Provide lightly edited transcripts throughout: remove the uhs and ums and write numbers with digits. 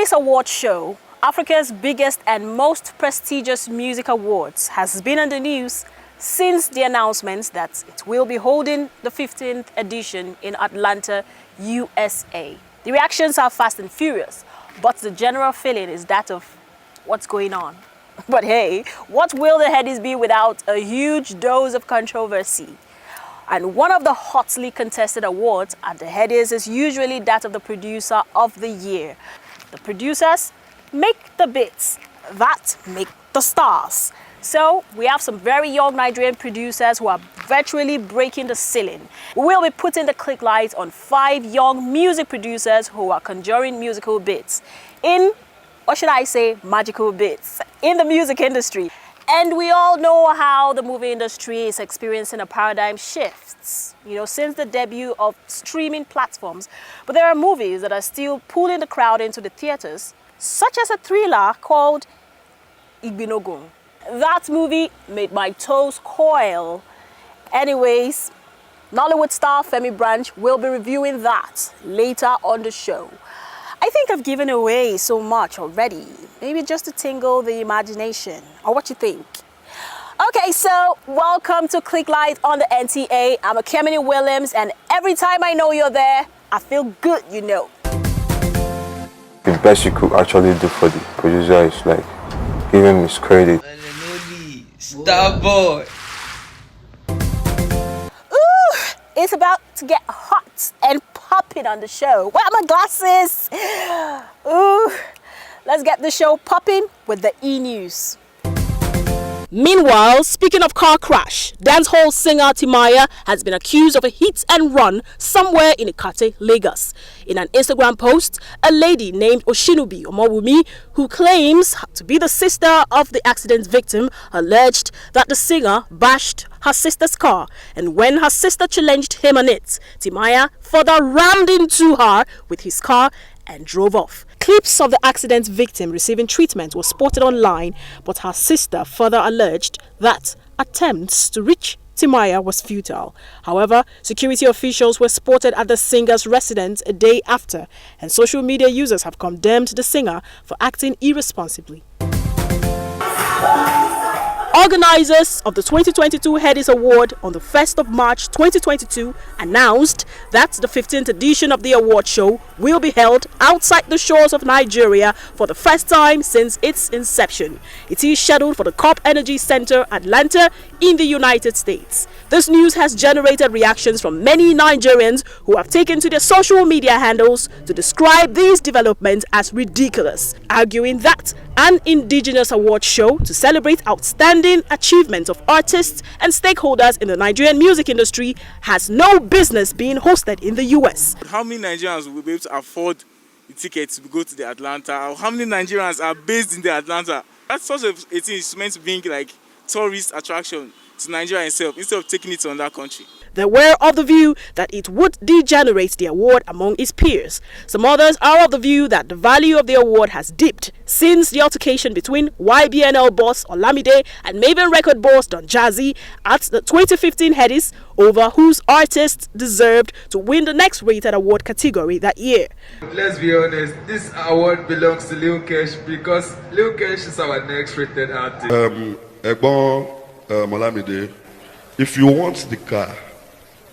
Headies Award show, Africa's biggest and most prestigious music awards, has been in the news since the announcement that it will be holding the 15th edition in Atlanta, USA. The reactions are fast and furious, but the general feeling is that of what's going on. But hey, what will the Headies be without a huge dose of controversy? And one of the hotly contested awards at the Headies is usually that of the Producer of the Year. The producers make the beats that make the stars. So we have some very young Nigerian producers who are virtually breaking the ceiling. We will be putting the Klieglight on 5 young music producers who are conjuring musical beats in, or should I say, magical beats in the music industry. And we all know how the movie industry is experiencing a paradigm shift, since the debut of streaming platforms. But there are movies that are still pulling the crowd into the theaters, such as a thriller called Igbinogun. That movie made my toes coil. Anyways, Nollywood star Femi Branch will be reviewing that later on the show. I think I've given away so much already, maybe just to tingle the imagination, or what you think? Okay, so welcome to Klieglight on the NTA. I'm Akemini Williams, and every time I know you're there, I feel good, The best you could actually do for the producer is like give him his credit. Star boy. Ooh, it's about to get hot and popping on the show. Where are my glasses? Ooh, let's get the show popping with the E-News. Meanwhile, speaking of car crash, dancehall singer Timaya has been accused of a hit and run somewhere in Ikate, Lagos. In an Instagram post, a lady named Oshinubi Omowumi, who claims to be the sister of the accident victim, alleged that the singer bashed her sister's car, and when her sister challenged him on it, Timaya further rammed into her with his car and drove off. Clips of the accident victim receiving treatment were spotted online, but her sister further alleged that attempts to reach Timaya was futile. However, security officials were spotted at the singer's residence a day after, and social media users have condemned the singer for acting irresponsibly. Organizers of the 2022 Headies Award on the 1st of March 2022 announced that the 15th edition of the award show will be held outside the shores of Nigeria for the first time since its inception. It is scheduled for the Corp Energy Center, Atlanta, in the United States. This news has generated reactions from many Nigerians who have taken to their social media handles to describe these developments as ridiculous, arguing that an indigenous award show to celebrate outstanding achievements of artists and stakeholders in the Nigerian music industry has no business being hosted in the US. How many Nigerians will be able to afford the tickets to go to the Atlanta? Or how many Nigerians are based in the Atlanta? That sort of a thing is meant to be like tourist attraction to Nigeria itself instead of taking it to another country. They were of the view that it would degenerate the award among its peers. Some others are of the view that the value of the award has dipped since the altercation between YBNL boss Olamide and Maven record boss Don Jazzy at the 2015 Headies over whose artists deserved to win the next rated award category that year. Let's be honest, this award belongs to Lil Kesh because Lil Kesh is our next rated artist. Olamide, if you want the car,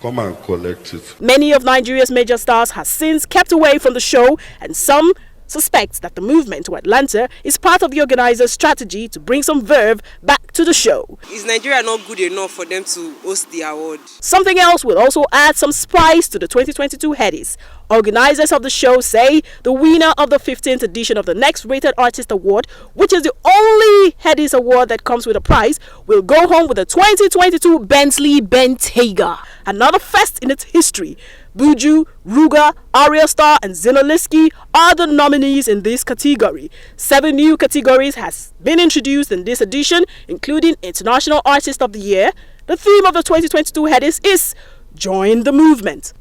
come and collect it. Many of Nigeria's major stars have since kept away from the show, and some suspect that the movement to Atlanta is part of the organizers' strategy to bring some verve back to the show. Is Nigeria not good enough for them to host the award? Something else will also add some spice to the 2022 Headies. Organizers of the show say the winner of the 15th edition of the Next Rated Artist Award, which is the only Headies Award that comes with a prize, will go home with the 2022 Bentley Bentayga, another first in its history. Buju, Ruga, Aria Star and Zinoliski are the nominees in this category. 7 new categories has been introduced in this edition, including International Artist of the Year. The theme of the 2022 Headies is Join the Movement.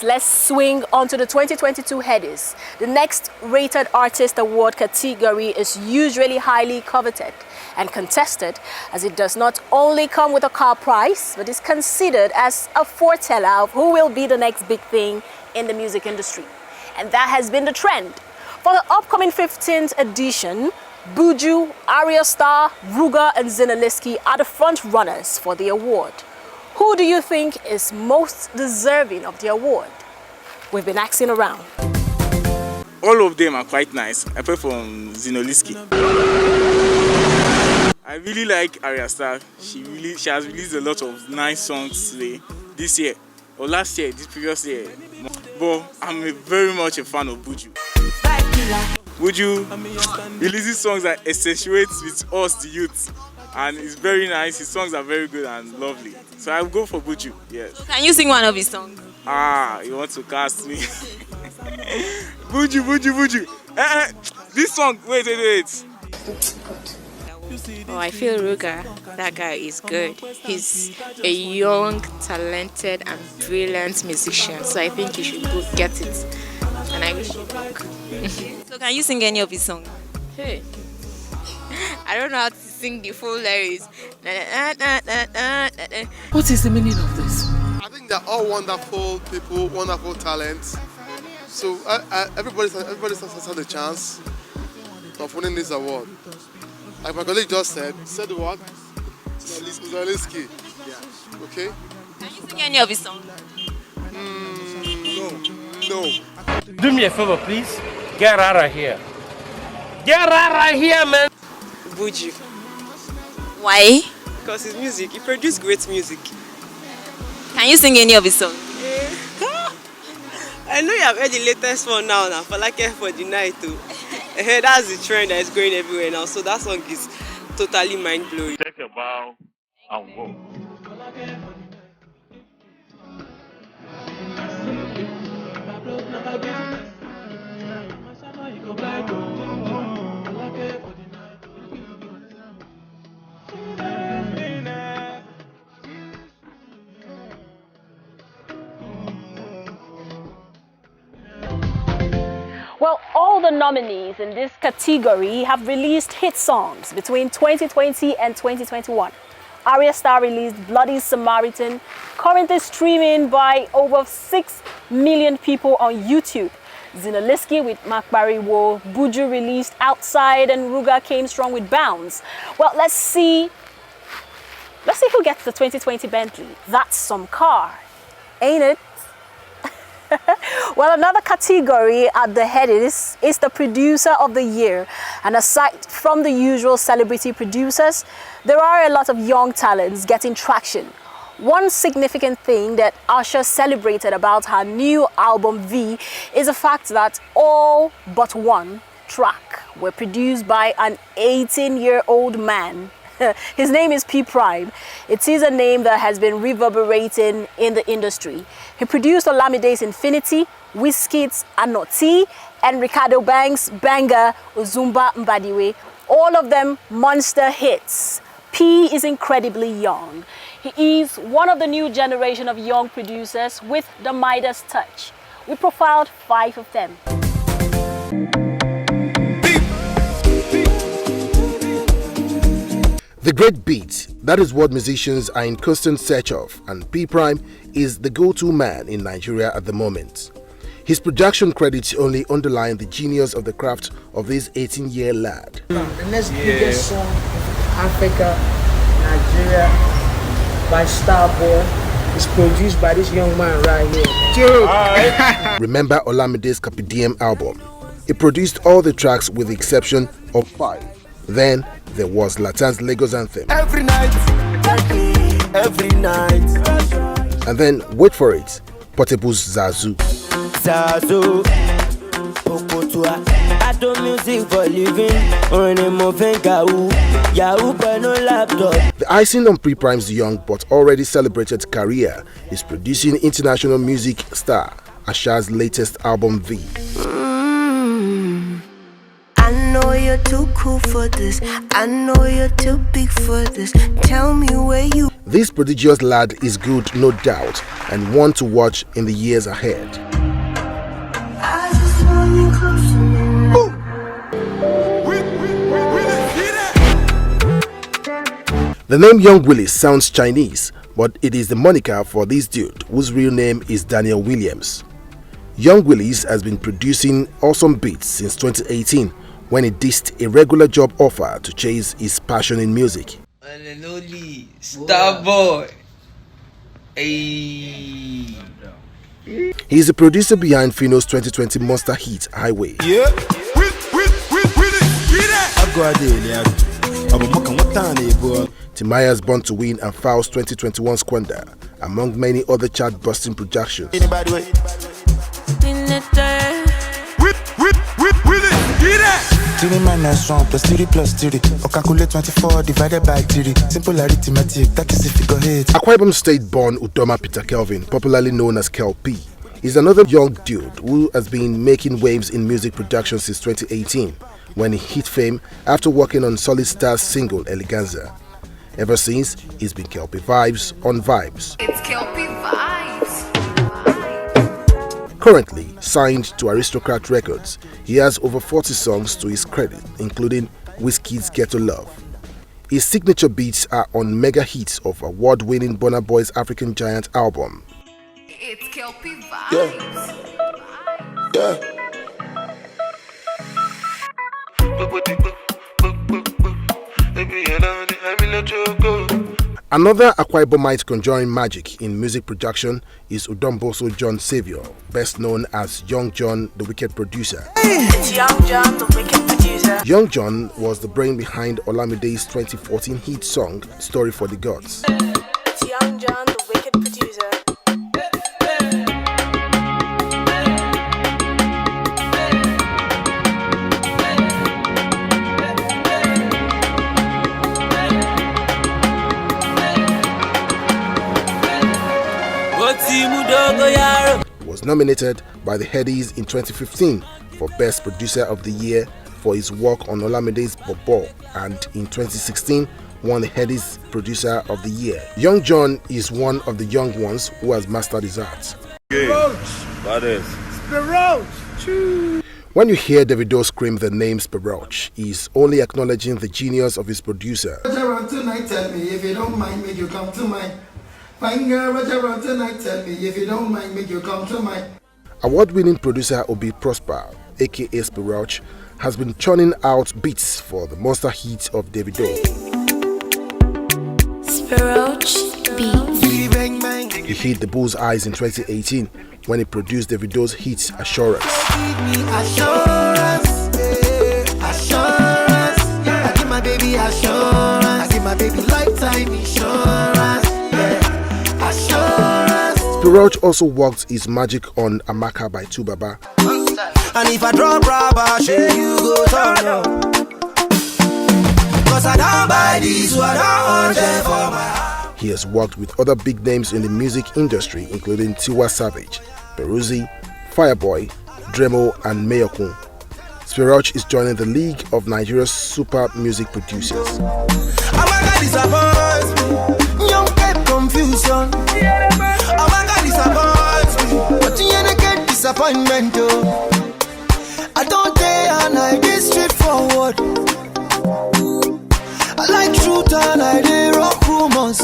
Let's swing on to the 2022 Headies. The Next Rated Artist Award category is usually highly coveted and contested, as it does not only come with a car prize, but is considered as a foreteller of who will be the next big thing in the music industry. And that has been the trend For the upcoming 15th edition, Buju, Arya Star, Ruga and Zinaliski are the front runners for the award. Who do you think is most deserving of the award? We've been asking around. All of them are quite nice, apart from Zinoliski. I really like Arya Star. She has released a lot of nice songs today, this year, or last year, this previous year. But I'm very much a fan of Buju. Buju releases songs that accentuate with us, the youth, and it's very nice. His songs are very good and lovely. So I'll go for Buju, yes. Can you sing one of his songs? Ah, you want to cast me? Buju. This song, wait. Oh, I feel Ruga, that guy is good. He's a young, talented and brilliant musician. So I think you should go get it. And I wish you luck. So can you sing any of his songs? Hey. I don't know how to sing the full lyrics. What is the meaning of this? I think they're all wonderful people, wonderful talents. So everybody has had a chance of winning this award. Like my colleague just said the what? Zaliski. Yeah. Okay? Can you sing any of his songs? No. Do me a favor, please. Get out of here. Get out of here, man. Buju. Why? Because his music, he produced great music. Can you sing any of his songs? I know you have heard the latest one now, for like for the night too. That's the trend that is going everywhere now. So that song is totally mind blowing. Take a bow and go. Well, all the nominees in this category have released hit songs between 2020 and 2021. Arya Star released Bloody Samaritan, currently streaming by over 6 million people on YouTube. Zinaliski with Makbari Wo, Buju released Outside, and Ruga came strong with Bounce. Well, let's see who gets the 2020 Bentley. That's some car, ain't it? Well, another category at the Headies is the Producer of the Year. And aside from the usual celebrity producers, there are a lot of young talents getting traction. One significant thing that Usher celebrated about her new album V is the fact that all but one track were produced by an 18-year-old man. His name is P Prime. It is a name that has been reverberating in the industry. He produced Olamide's Infinity, Wizkid's Anoti, and Ricardo Banks' banger Uzumba Mbadiwe. All of them monster hits. P is incredibly young. He is one of the new generation of young producers with the Midas touch. We profiled 5 of them. The great beat, that is what musicians are in constant search of, and P Prime is the go-to man in Nigeria at the moment. His production credits only underline the genius of the craft of this 18-year lad. The next biggest song in Africa, Nigeria, by Starboy, is produced by this young man right here. Remember Olamide's Capidiem album? He produced all the tracks with the exception of 5. Then there was Latan's Lagos Anthem. Every night. And then, wait for it, Portable's Zazu. I do music for living. The icing on P Prime's young but already celebrated career is producing international music star Asha's latest album V. I know you're too cool for this. I know you're too big for this. Tell me where you. This prodigious lad is good, no doubt, and one to watch in the years ahead. I just want you closer than The name Young Willis sounds Chinese, but it is the moniker for this dude whose real name is Daniel Williams. Young Willis has been producing awesome beats since 2018 when he ditched a regular job offer to chase his passion in music. And only star boy. Hey. He is the producer behind Fino's 2020 monster hit Highway. Yeah. Timaya's Born to Win and Fowl's 2021 Squander, among many other chart-busting productions. Plus 30 plus 30 or calculate 24 divided by 30. Simple arithmetic, that is if you go ahead. Akwa Ibom State-born Udoma Peter Kelvin, popularly known as Kel P, is another young dude who has been making waves in music production since 2018, when he hit fame after working on Solid Star's single Eleganza. Ever since, he's been Kel P Vibes on Vibes. It's Kel P Vibes. Currently signed to Aristocrat Records, he has over 40 songs to his credit, including Wizkid's Ghetto Love. His signature beats are on mega hits of award-winning Burna Boy's African Giant album. It's Kel P Vibes. Yeah. Another Akwa Ibomite conjuring magic in music production is Udomboso John Saviour, best known as Young John, the Wicked Producer. It's Young John, the Wicked Producer. Young John was the brain behind Olamide's 2014 hit song, Story for the Gods. It's Young John, the Wicked Producer. Was nominated by the Headies in 2015 for Best Producer of the Year for his work on Olamide's Bobo, and in 2016 won the Headies Producer of the Year. Young John is one of the young ones who has mastered his art. When you hear Davido scream the name Spiroch, he's only acknowledging the genius of his producer. Tonight, tell me if you don't mind, make you come to mine. Fine girl, what around tonight, tell me if you don't mind, make you come to mine. Award-winning producer Obi Prosper, aka Spiroch, has been churning out beats for the monster hits of Davido. Spiroch Beats. He hit the bull's eyes in 2018 when he produced Davido's hit Assurance. Assurance, assurance. I give my baby assurance. I give my baby lifetime insurance. Assurance. Spiroch also worked his magic on Amaka by Tubaba. And if I drop rubber, you go turn up. Cause I don't buy these, what I want for my heart. He has worked with other big names in the music industry, including Tiwa Savage, Peruzzi, Fireboy, Dremo, and Mayokun. Spiroch is joining the League of Nigeria's super music producers. Amaka disappoints me, young kept confusion. Amaka disappoints me, but you ain't get disappointment though. I don't dare and I did straightforward. I like truth and I did rock romance.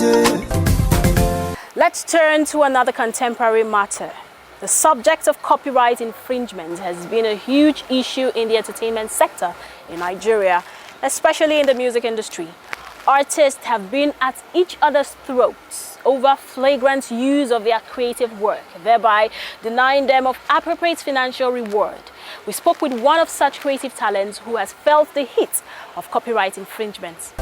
Let's turn to another contemporary matter. The subject of copyright infringement has been a huge issue in the entertainment sector in Nigeria, especially in the music industry. Artists have been at each other's throats over flagrant use of their creative work, thereby denying them of appropriate financial reward. We spoke with one of such creative talents who has felt the heat of copyright infringement.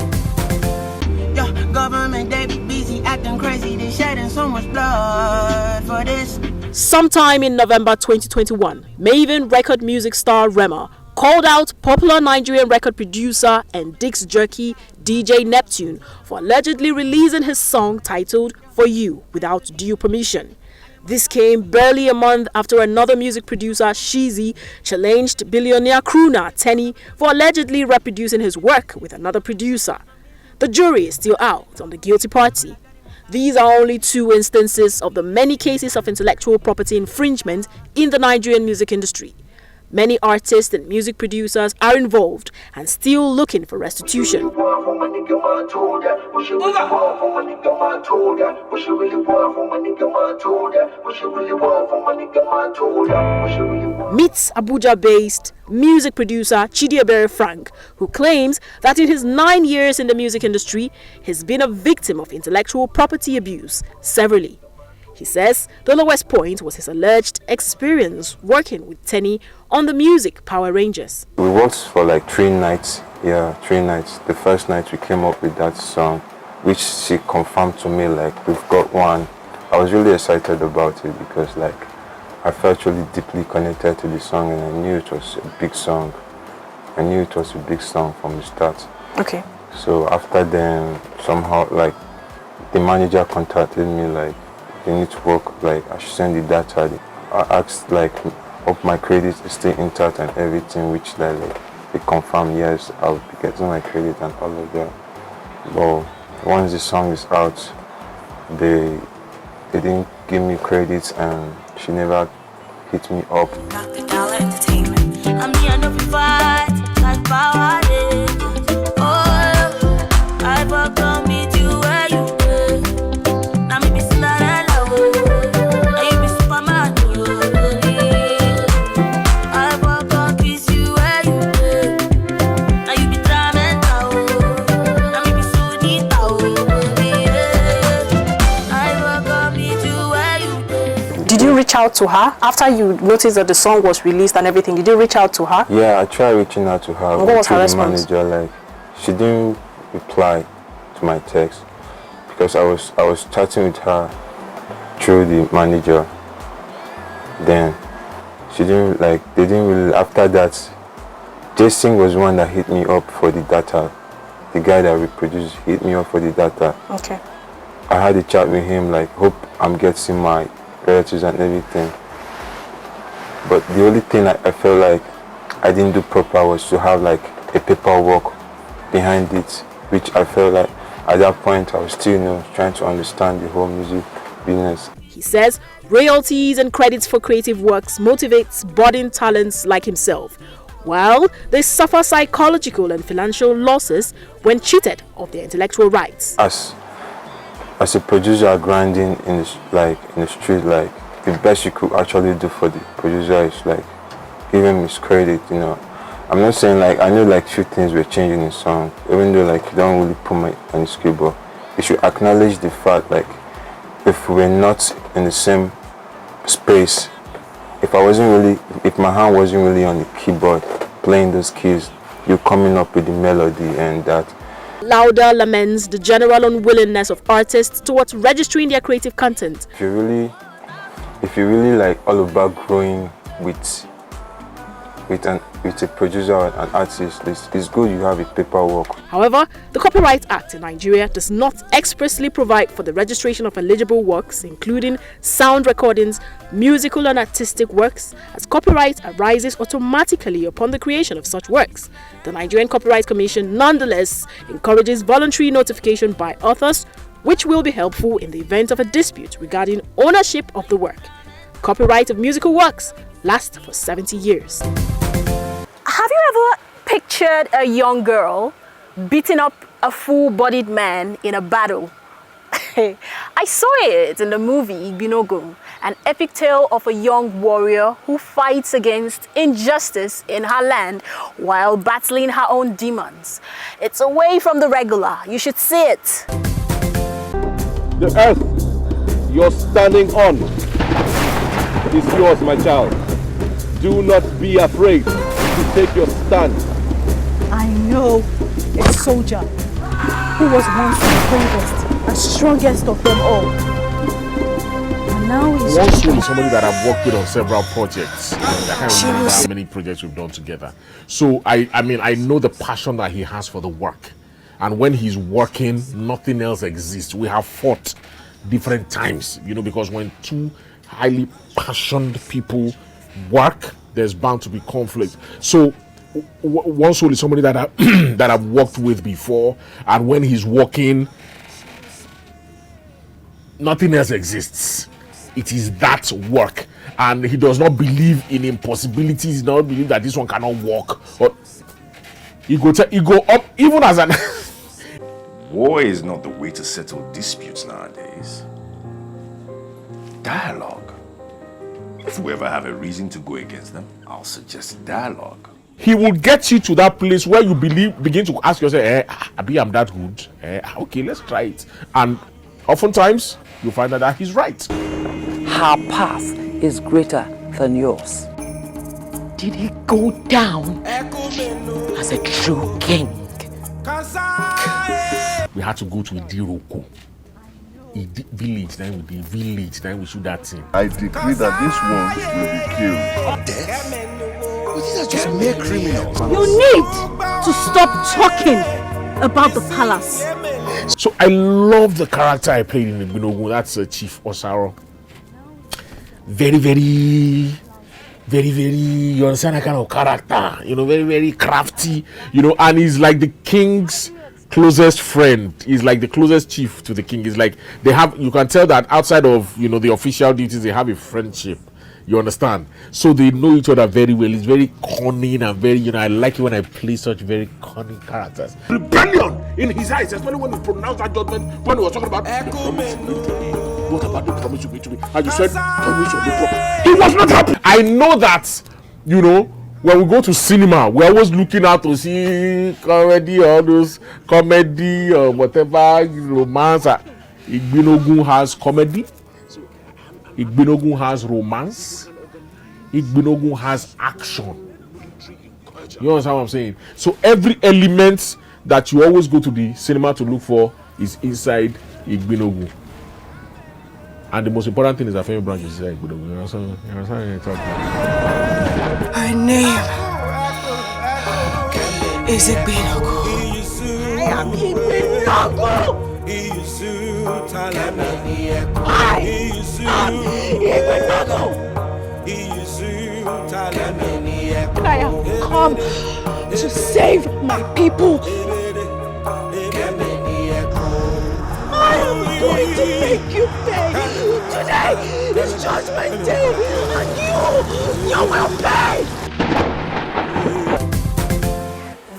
Government, they be busy acting crazy, they shedding so much blood for this. Sometime in November 2021, Maven record music star Rema called out popular Nigerian record producer and Dick's Jerky DJ Neptune for allegedly releasing his song titled For You without due permission. This came barely a month after another music producer, Sheezy, challenged billionaire crooner Tenny for allegedly reproducing his work with another producer. The jury is still out on the guilty party. These are only two instances of the many cases of intellectual property infringement in the Nigerian music industry. Many artists and music producers are involved and still looking for restitution. nigga man told ya. What you really want from a nigga man told ya. What you really want from a nigga man told ya. What you really want from a nigga man told ya. What you really want. Meets Abuja-based music producer Chidiebere Frank, who claims that in his 9 years in the music industry, he's been a victim of intellectual property abuse severally. He says the lowest point was his alleged experience working with Tenny on the music Power Rangers. We worked for like 3 nights. Yeah, 3 nights. The first night we came up with that song, which she confirmed to me like we've got one. I was really excited about it because like I felt really deeply connected to the song and I knew it was a big song. I knew it was a big song from the start. Okay. So after then, somehow like the manager contacted me like they need to work, like I should send the data. I asked like hope my credits is still intact and everything, which like they confirmed yes, I'll be getting my credit and all of that. But once the song is out, they didn't give me credits and she never hit me up. I'm the end of the fight, like power. Oh, I've welcomed me to where you were. Now me be Cinderella, now you be Superman. I've welcomed you where you were. Now you be Dramenta, now me be Sunita. I've welcomed me to where you were. Did you reach out to her after you noticed that the song was released and everything? Did you reach out to her? Yeah, I tried reaching out to her. And what was her response? Manager, like, she didn't reply to my text because I was chatting with her through the manager. Then she didn't like. They didn't really. After that, Jason was one that hit me up for the data. The guy that reproduced hit me up for the data. Okay. I had a chat with him like, hope I'm getting my relatives and everything. But the only thing I felt like I didn't do proper was to have like a paperwork behind it, which I felt like at that point I was still trying to understand the whole music business. He says royalties and credits for creative works motivates budding talents like himself, while they suffer psychological and financial losses when cheated of their intellectual rights. As a producer grinding in the street, like the best you could actually do for the producer is like give him his credit, I'm not saying like I know like few things were changing in the song, even though like you don't really put my on the skill, but you should acknowledge the fact like if we're not in the same space, if my hand wasn't really on the keyboard playing those keys, you're coming up with the melody and that. Lauder laments the general unwillingness of artists towards registering their creative content. If you really like all about growing with a producer or an artist, it's good you have a paperwork. However, the Copyright Act in Nigeria does not expressly provide for the registration of eligible works, including sound recordings, musical and artistic works, as copyright arises automatically upon the creation of such works. The Nigerian Copyright Commission nonetheless encourages voluntary notification by authors, which will be helpful in the event of a dispute regarding ownership of the work. Copyright of musical works lasts for 70 years. Have you ever pictured a young girl beating up a full-bodied man in a battle? I saw it in the movie Binogo, an epic tale of a young warrior who fights against injustice in her land while battling her own demons. It's away from the regular. You should see it. The earth you're standing on is yours, my child. Do not be afraid to take your stand. I know a soldier who was once the bravest and strongest of them all. And now he's One soul is somebody that I've worked with on several projects. I can't remember how many projects we've done together. So I mean I know the passion that he has for the work. And when he's working, nothing else exists. We have fought different times, because when two highly passionate people work, there's bound to be conflict. So One Soul is somebody that that I've worked with before, and when he's working, nothing else exists. It is that work, and he does not believe in impossibilities. He does not believe that this one cannot work. Or he go up even as an War is not the way to settle disputes nowadays. Dialogue. If we ever have a reason to go against them, I'll suggest dialogue. He will get you to that place where you begin to ask yourself, Abi, I'm that good. Okay, let's try it. And oftentimes, you find that he's right. Her path is greater than yours. Did he go down as a true king? We had to go to Idiroko. Village, then with the village, then we shoot that thing. I decree that these ones will be killed. Death? But these are just mere criminals. You need to stop talking about the palace. So I love the character I played in Igbinogun. That's Chief Osaro. Very, you understand that kind of character, very, very crafty, and he's like the king's closest friend. He's like the closest chief to the king. He's like, you can tell that outside of, the official duties, they have a friendship. You understand? So they know each other very well. He's very cunning and very, I like it when I play such very cunning characters. Rebellion in his eyes, especially when he pronounced that judgment, when he was talking about what about the promise you made to me? And you said, promise you made. He was not happy. I know that, when we go to cinema, we're always looking out to see comedy, all those comedy or whatever, romance. Igbinogun has comedy. Igbinogun has romance. Igbinogun has action. You understand what I'm saying? So every element that you always go to the cinema to look for is inside Igbinogun. And the most important thing is that family branch is inside Igbinogun. You understand what I'm talking about? Her name is Igbinogun. I am Igbinogun. I have come to save my people. I am going to make you pay. Today is Judgment Day, and you will pay.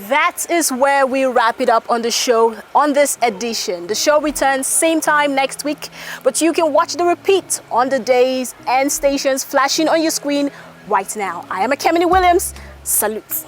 That is where we wrap it up on the show, on this edition. The show returns same time next week, but you can watch the repeat on the days and stations flashing on your screen right now. I am Akemini Williams. Salute.